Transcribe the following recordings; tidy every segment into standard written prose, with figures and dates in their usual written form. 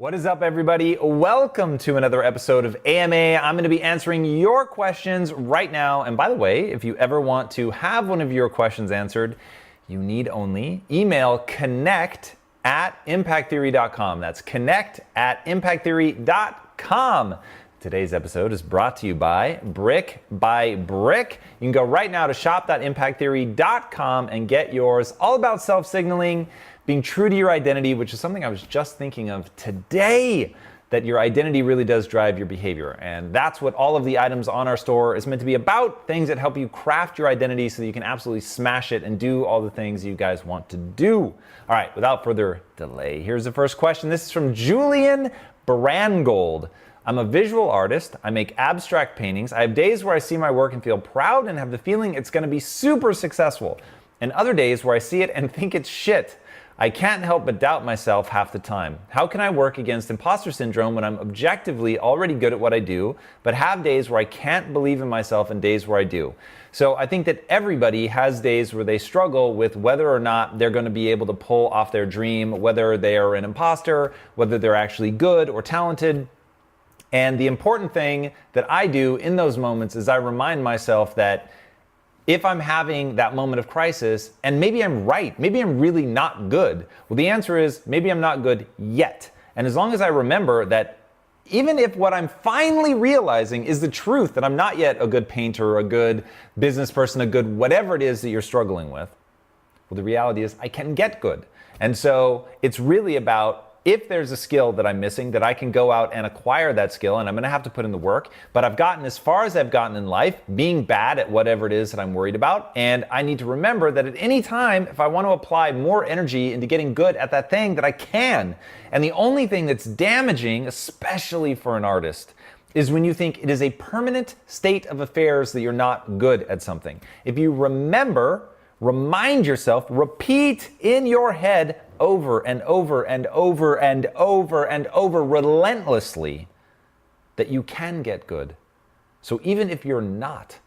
What is up, everybody? Welcome to another episode of AMA. I'm going to be answering your questions right now. And by the way, if you ever want to have one of your questions answered, you need only email connect@impacttheory.com. That's connect@impacttheory.com. Today's episode is brought to you by Brick by Brick. You can go right now to shop.impacttheory.com and get yours. All about self-signaling, being true to your identity, which is something I was just thinking of today, that your identity really does drive your behavior. And that's what all of the items on our store is meant to be about, things that help you craft your identity so that you can absolutely smash it and do all the things you guys want to do. All right, without further delay, here's the first question. This is from Julian Barangold. I'm a visual artist. I make abstract paintings. I have days where I see my work and feel proud and have the feeling it's going to be super successful, and other days where I see it and think it's shit. I can't help but doubt myself half the time. How can I work against imposter syndrome when I'm objectively already good at what I do, but have days where I can't believe in myself and days where I do? So I think that everybody has days where they struggle with whether or not they're going to be able to pull off their dream, whether they are an imposter, whether they're actually good or talented. And the important thing that I do in those moments is I remind myself that if I'm having that moment of crisis, and maybe I'm right, maybe I'm really not good, well, the answer is maybe I'm not good yet. And as long as I remember that even if what I'm finally realizing is the truth, that I'm not yet a good painter, a good business person, a good whatever it is that you're struggling with, well, the reality is I can get good. And so it's really about, if there's a skill that I'm missing, that I can go out and acquire that skill, and I'm going to have to put in the work, but I've gotten as far as I've gotten in life, being bad at whatever it is that I'm worried about, and I need to remember that at any time, if I want to apply more energy into getting good at that thing, that I can. And the only thing that's damaging, especially for an artist, is when you think it is a permanent state of affairs that you're not good at something. If you remind yourself, repeat in your head over and over and over and over and over relentlessly that you can get good. So even if you're not,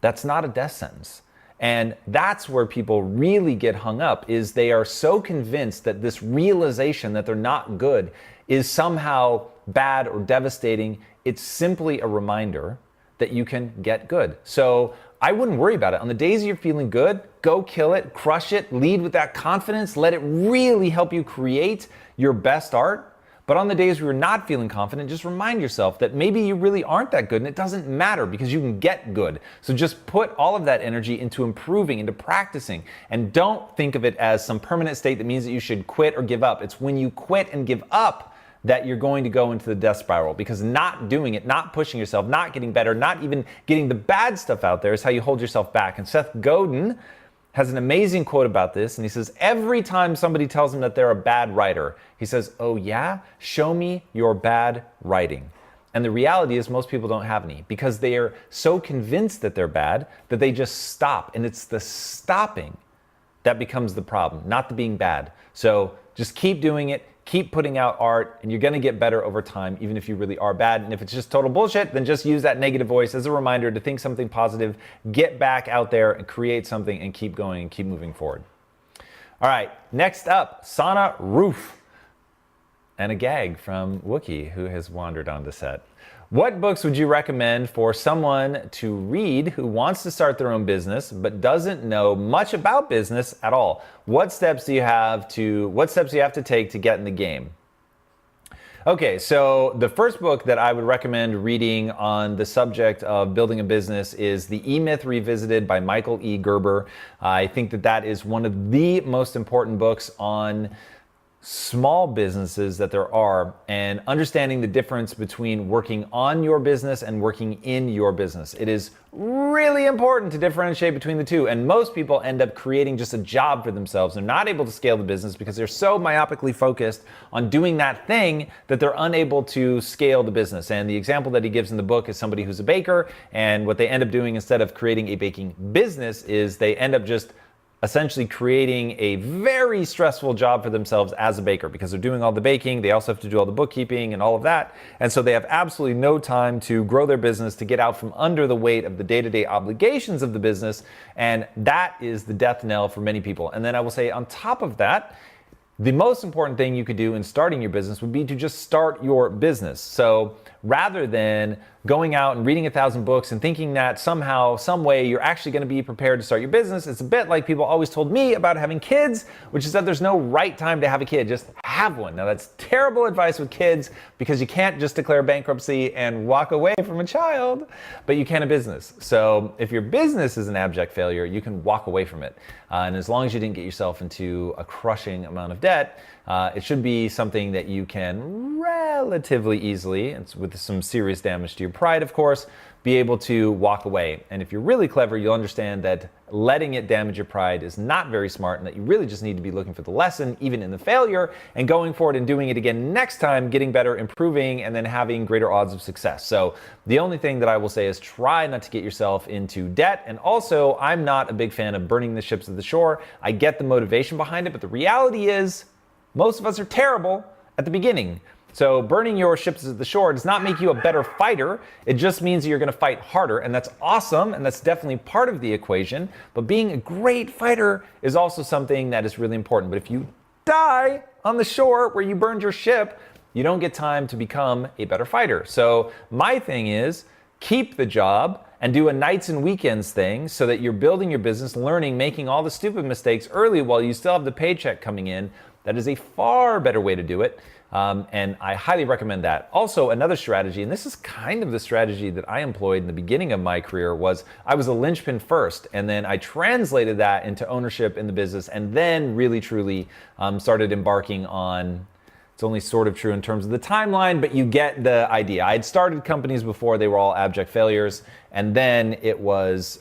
that's not a death sentence. And that's where people really get hung up, is they are so convinced that this realization that they're not good is somehow bad or devastating. It's simply a reminder that you can get good. So I wouldn't worry about it. On the days you're feeling good, go kill it, crush it, lead with that confidence, let it really help you create your best art. But on the days where you're not feeling confident, just remind yourself that maybe you really aren't that good, and it doesn't matter because you can get good. So just put all of that energy into improving, into practicing, and don't think of it as some permanent state that means that you should quit or give up. It's when you quit and give up that you're going to go into the death spiral, because not doing it, not pushing yourself, not getting better, not even getting the bad stuff out there is how you hold yourself back. And Seth Godin has an amazing quote about this, and he says, every time somebody tells him that they're a bad writer, he says, oh yeah, show me your bad writing. And the reality is most people don't have any, because they are so convinced that they're bad that they just stop. And it's the stopping that becomes the problem, not the being bad. So just keep doing it. Keep putting out art, and you're going to get better over time, even if you really are bad. And if it's just total bullshit, then just use that negative voice as a reminder to think something positive, get back out there and create something, and keep going and keep moving forward. All right, next up, Sana Roof. And a gag from Wookie, who has wandered onto set. What books would you recommend for someone to read who wants to start their own business but doesn't know much about business at all? What steps do you have to take to get in the game? Okay, so the first book that I would recommend reading on the subject of building a business is The E-Myth Revisited by Michael E. Gerber. I think that is one of the most important books on small businesses that there are, and understanding the difference between working on your business and working in your business. It is really important to differentiate between the two, and most people end up creating just a job for themselves. They're not able to scale the business because they're so myopically focused on doing that thing that they're unable to scale the business. And the example that he gives in the book is somebody who's a baker, and what they end up doing instead of creating a baking business is they end up just essentially creating a very stressful job for themselves as a baker, because they're doing all the baking, they also have to do all the bookkeeping and all of that, and so they have absolutely no time to grow their business, to get out from under the weight of the day-to-day obligations of the business, and that is the death knell for many people. And then I will say on top of that, The most important thing you could do in starting your business would be to just start your business. So rather than going out and reading 1,000 books and thinking that somehow, some way you're actually going to be prepared to start your business, it's a bit like people always told me about having kids, which is that there's no right time to have a kid, just have one. Now that's terrible advice with kids because you can't just declare bankruptcy and walk away from a child, but you can a business. So if your business is an abject failure, you can walk away from it. And as long as you didn't get yourself into a crushing amount of debt, it should be something that you can relatively easily, and with some serious damage to your pride, of course, be able to walk away. And if you're really clever, you'll understand that letting it damage your pride is not very smart and that you really just need to be looking for the lesson, even in the failure, and going forward and doing it again next time, getting better, improving, and then having greater odds of success. So the only thing that I will say is try not to get yourself into debt. And also, I'm not a big fan of burning the ships at the shore. I get the motivation behind it, but the reality is most of us are terrible at the beginning. So burning your ships at the shore does not make you a better fighter. It just means you're going to fight harder, and that's awesome, and that's definitely part of the equation. But being a great fighter is also something that is really important. But if you die on the shore where you burned your ship, you don't get time to become a better fighter. So my thing is keep the job and do a nights and weekends thing so that you're building your business, learning, making all the stupid mistakes early while you still have the paycheck coming in. That is a far better way to do it. And I highly recommend that. Also, another strategy, and this is kind of the strategy that I employed in the beginning of my career, was I was a linchpin first, and then I translated that into ownership in the business, and then really, truly started embarking on, it's only sort of true in terms of the timeline, but you get the idea. I had started companies before, they were all abject failures. And then it was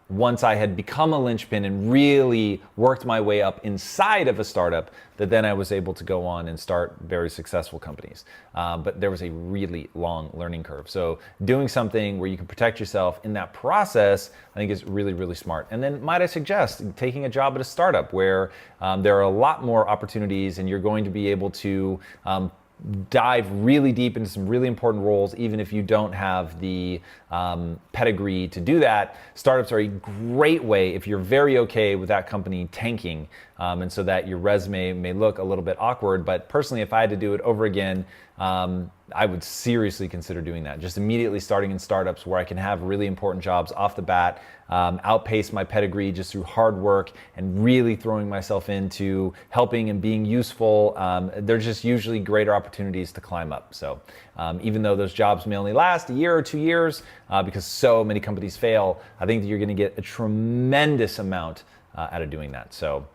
once I had become a linchpin and really worked my way up inside of a startup that then I was able to go on and start very successful companies. But there was a really long learning curve. So doing something where you can protect yourself in that process, I think is really, really smart. And then might I suggest taking a job at a startup where there are a lot more opportunities and you're going to be able to dive really deep into some really important roles, even if you don't have the pedigree to do that. Startups are a great way if you're very okay with that company tanking, and so that your resume may look a little bit awkward. But personally, if I had to do it over again, I would seriously consider doing that. Just immediately starting in startups where I can have really important jobs off the bat, outpace my pedigree just through hard work and really throwing myself into helping and being useful. There's just usually greater opportunities to climb up. So even though those jobs may only last a year or 2 years, because so many companies fail, I think that you're going to get a tremendous amount out of doing that. So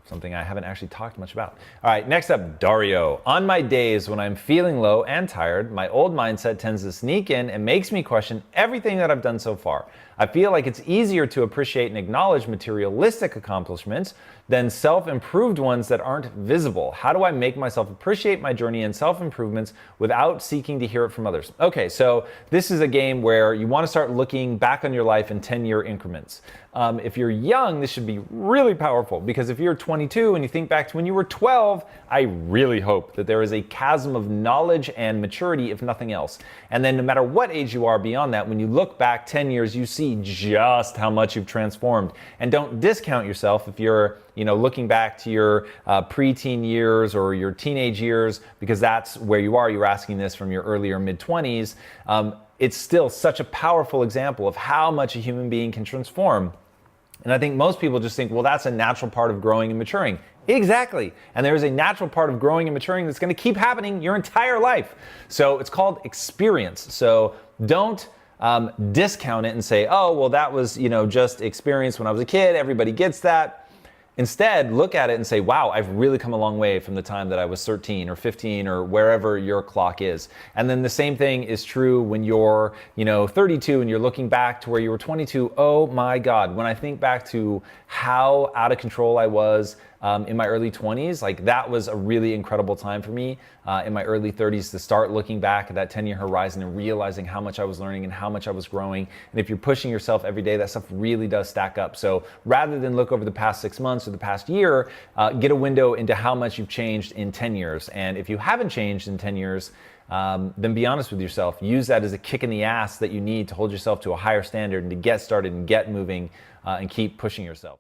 something I haven't actually talked much about. All right, next up, Dario. On my days when I'm feeling low and tired, my old mindset tends to sneak in and makes me question everything that I've done so far. I feel like it's easier to appreciate and acknowledge materialistic accomplishments than self-improved ones that aren't visible. How do I make myself appreciate my journey and self-improvements without seeking to hear it from others? Okay, so this is a game where you want to start looking back on your life in 10-year increments. If you're young, this should be really powerful, because if you're 22 and you think back to when you were 12, I really hope that there is a chasm of knowledge and maturity, if nothing else. And then no matter what age you are beyond that, when you look back 10 years, you see just how much you've transformed. And don't discount yourself if you're looking back to your preteen years or your teenage years, because that's where you are. You're asking this from your earlier mid-20s. It's still such a powerful example of how much a human being can transform. And I think most people just think, well, that's a natural part of growing and maturing. Exactly. And there is a natural part of growing and maturing that's going to keep happening your entire life. So it's called experience. So don't discount it and say, oh, well, that was, just experience when I was a kid. Everybody gets that. Instead, look at it and say, wow, I've really come a long way from the time that I was 13 or 15 or wherever your clock is. And then the same thing is true when you're, 32 and you're looking back to where you were 22. Oh my God, when I think back to how out of control I was in my early 20s, like that was a really incredible time for me in my early 30s to start looking back at that 10-year horizon and realizing how much I was learning and how much I was growing. And if you're pushing yourself every day, that stuff really does stack up. So rather than look over the past 6 months or the past year, get a window into how much you've changed in 10 years. And if you haven't changed in 10 years, then be honest with yourself. Use that as a kick in the ass that you need to hold yourself to a higher standard and to get started and get moving and keep pushing yourself.